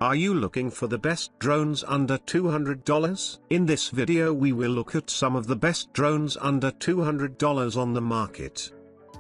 Are you looking for the best drones under $200? In this video we will look at some of the best drones under $200 on the market.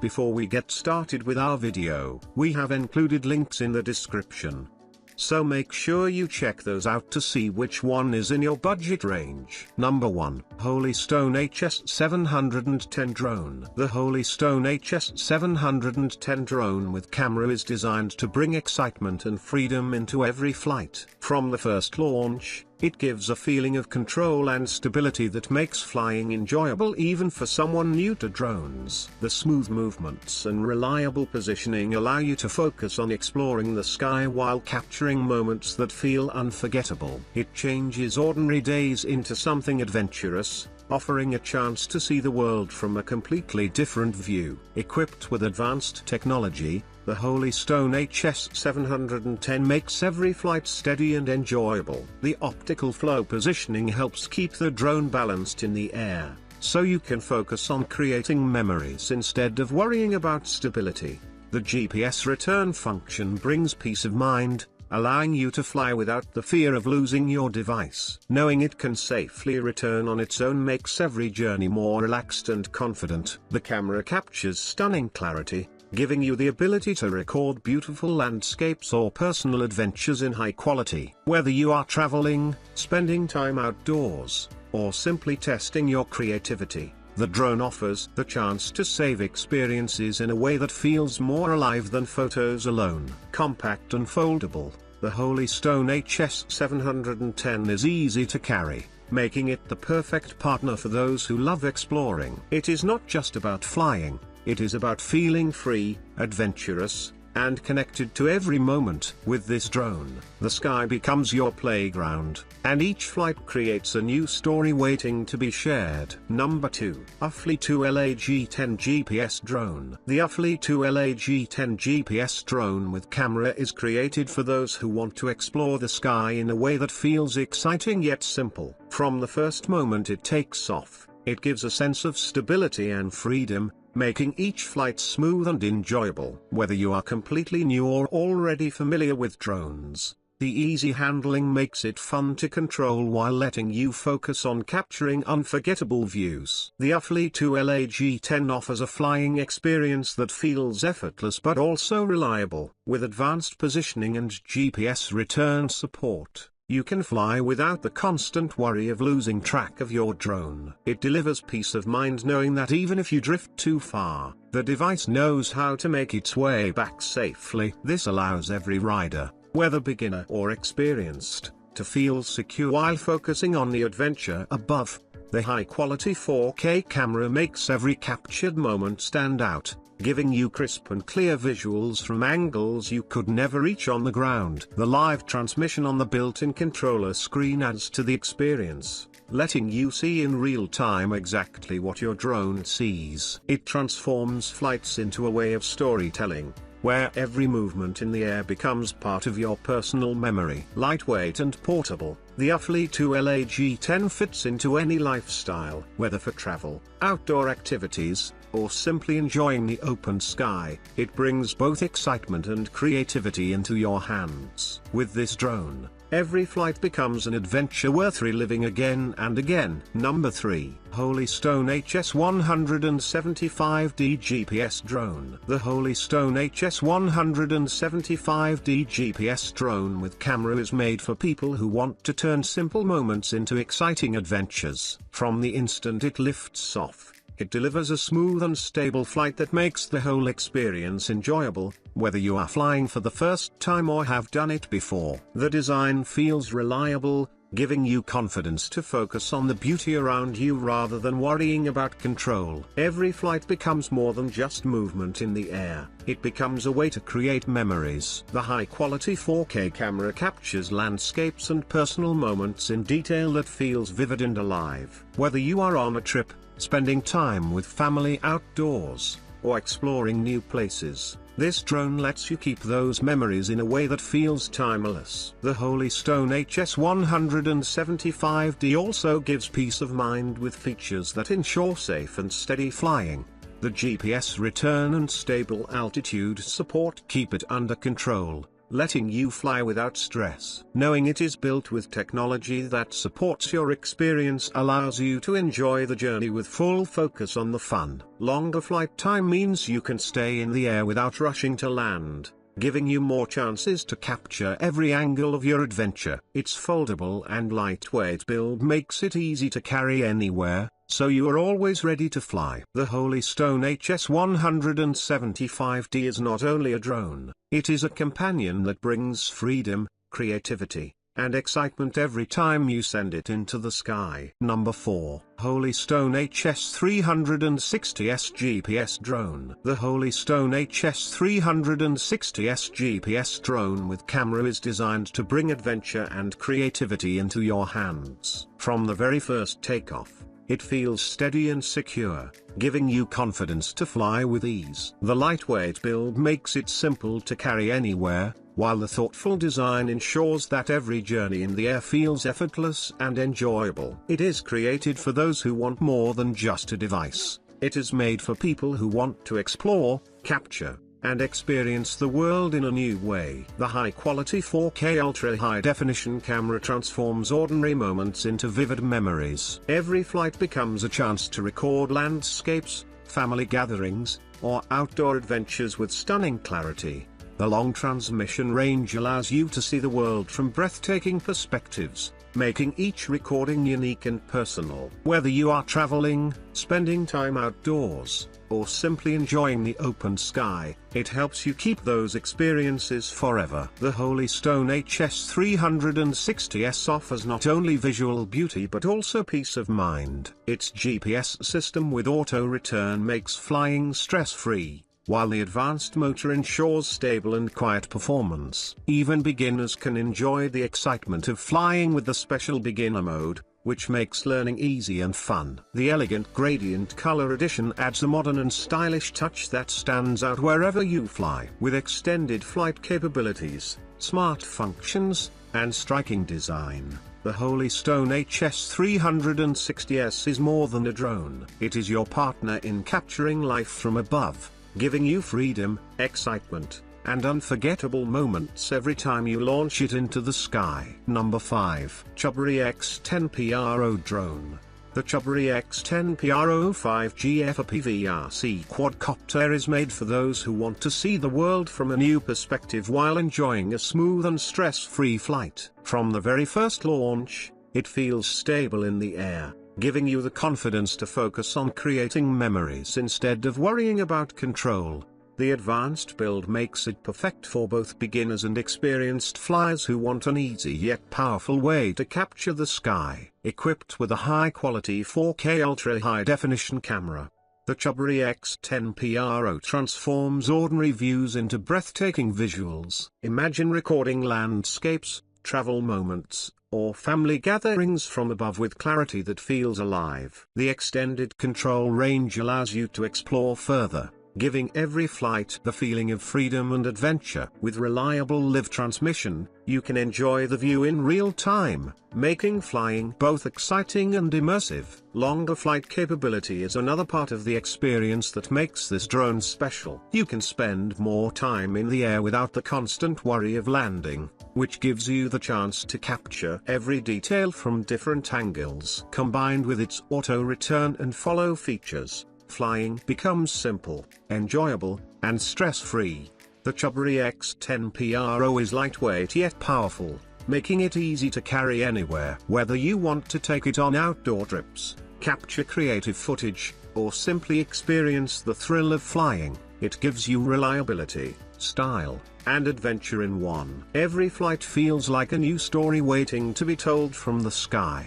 Before we get started with our video, we have included links in the description. So make sure you check those out to see which one is in your budget range. Number 1. Holystone HS710 Drone. The Holystone HS710 drone with camera is designed to bring excitement and freedom into every flight. From the first launch, it gives a feeling of control and stability that makes flying enjoyable even for someone new to drones. The smooth movements and reliable positioning allow you to focus on exploring the sky while capturing moments that feel unforgettable. It changes ordinary days into something adventurous, offering a chance to see the world from a completely different view. Equipped with advanced technology, the Holystone HS710 makes every flight steady and enjoyable. The optical flow positioning helps keep the drone balanced in the air, so you can focus on creating memories instead of worrying about stability. The GPS return function brings peace of mind, allowing you to fly without the fear of losing your device. Knowing it can safely return on its own makes every journey more relaxed and confident. The camera captures stunning clarity, giving you the ability to record beautiful landscapes or personal adventures in high quality. Whether you are traveling, spending time outdoors, or simply testing your creativity, the drone offers the chance to save experiences in a way that feels more alive than photos alone. Compact and foldable, the Holystone HS710 is easy to carry, making it the perfect partner for those who love exploring. It is not just about flying, it is about feeling free, adventurous, and connected to every moment. With this drone, the sky becomes your playground, and each flight creates a new story waiting to be shared. Number 2. UFLYTOO LAG10 GPS Drone. The UFLYTOO LAG10 GPS drone with camera is created for those who want to explore the sky in a way that feels exciting yet simple. From the first moment it takes off, it gives a sense of stability and freedom, making each flight smooth and enjoyable. Whether you are completely new or already familiar with drones, the easy handling makes it fun to control while letting you focus on capturing unforgettable views. The UFLYTOO LAG10 offers a flying experience that feels effortless but also reliable. With advanced positioning and GPS return support, you can fly without the constant worry of losing track of your drone. It delivers peace of mind knowing that even if you drift too far, the device knows how to make its way back safely. This allows every rider, whether beginner or experienced, to feel secure while focusing on the adventure above. The high-quality 4K camera makes every captured moment stand out, giving you crisp and clear visuals from angles you could never reach on the ground. The live transmission on the built-in controller screen adds to the experience, letting you see in real time exactly what your drone sees. It transforms flights into a way of storytelling, where every movement in the air becomes part of your personal memory. Lightweight and portable, the UFLYTOO LAG10 fits into any lifestyle. Whether for travel, outdoor activities, or simply enjoying the open sky, it brings both excitement and creativity into your hands. With this drone, every flight becomes an adventure worth reliving again and again. Number 3. Holystone HS175D GPS Drone. The Holystone HS175D GPS drone with camera is made for people who want to turn simple moments into exciting adventures. From the instant it lifts off, it delivers a smooth and stable flight that makes the whole experience enjoyable, whether you are flying for the first time or have done it before. The design feels reliable, giving you confidence to focus on the beauty around you rather than worrying about control. Every flight becomes more than just movement in the air, it becomes a way to create memories. The high-quality 4K camera captures landscapes and personal moments in detail that feels vivid and alive. Whether you are on a trip, spending time with family outdoors, or exploring new places, this drone lets you keep those memories in a way that feels timeless. The Holystone HS175D also gives peace of mind with features that ensure safe and steady flying. The GPS return and stable altitude support keep it under control, letting you fly without stress. Knowing it is built with technology that supports your experience allows you to enjoy the journey with full focus on the fun. Longer flight time means you can stay in the air without rushing to land, giving you more chances to capture every angle of your adventure. Its foldable and lightweight build makes it easy to carry anywhere, so you are always ready to fly. The Holystone HS-175D is not only a drone, it is a companion that brings freedom, creativity, and excitement every time you send it into the sky. Number 4. Holystone HS-360S GPS Drone. The Holystone HS-360S GPS drone with camera is designed to bring adventure and creativity into your hands. From the very first takeoff, it feels steady and secure, giving you confidence to fly with ease. The lightweight build makes it simple to carry anywhere, while the thoughtful design ensures that every journey in the air feels effortless and enjoyable. It is created for those who want more than just a device. It is made for people who want to explore, capture, and experience the world in a new way. The high-quality 4K ultra-high-definition camera transforms ordinary moments into vivid memories. Every flight becomes a chance to record landscapes, family gatherings, or outdoor adventures with stunning clarity. The long transmission range allows you to see the world from breathtaking perspectives, making each recording unique and personal. Whether you are traveling, spending time outdoors, or simply enjoying the open sky, it helps you keep those experiences forever. The Holystone HS-360S offers not only visual beauty but also peace of mind. Its GPS system with auto return makes flying stress-free, while the advanced motor ensures stable and quiet performance. Even beginners can enjoy the excitement of flying with the special beginner mode, which makes learning easy and fun. The elegant gradient color edition adds a modern and stylish touch that stands out wherever you fly. With extended flight capabilities, smart functions, and striking design, the Holystone HS-360S is more than a drone. It is your partner in capturing life from above, giving you freedom, excitement, and unforgettable moments every time you launch it into the sky. Number 5. CHUBORY X10 PRO Drone. The CHUBORY X10 PRO 5G FPV-RC quadcopter is made for those who want to see the world from a new perspective while enjoying a smooth and stress-free flight. From the very first launch, it feels stable in the air, giving you the confidence to focus on creating memories instead of worrying about control. The advanced build makes it perfect for both beginners and experienced flyers who want an easy yet powerful way to capture the sky. Equipped with a high-quality 4K ultra-high-definition camera, the CHUBORY X10 PRO transforms ordinary views into breathtaking visuals. Imagine recording landscapes, travel moments, or family gatherings from above with clarity that feels alive. The extended control range allows you to explore further, giving every flight the feeling of freedom and adventure. With reliable live transmission, you can enjoy the view in real time, making flying both exciting and immersive. Longer flight capability is another part of the experience that makes this drone special. You can spend more time in the air without the constant worry of landing, which gives you the chance to capture every detail from different angles. Combined with its auto return and follow features, flying becomes simple, enjoyable, and stress-free. The CHUBORY X10 PRO is lightweight yet powerful, making it easy to carry anywhere. Whether you want to take it on outdoor trips, capture creative footage, or simply experience the thrill of flying, it gives you reliability, style, and adventure in one. Every flight feels like a new story waiting to be told from the sky.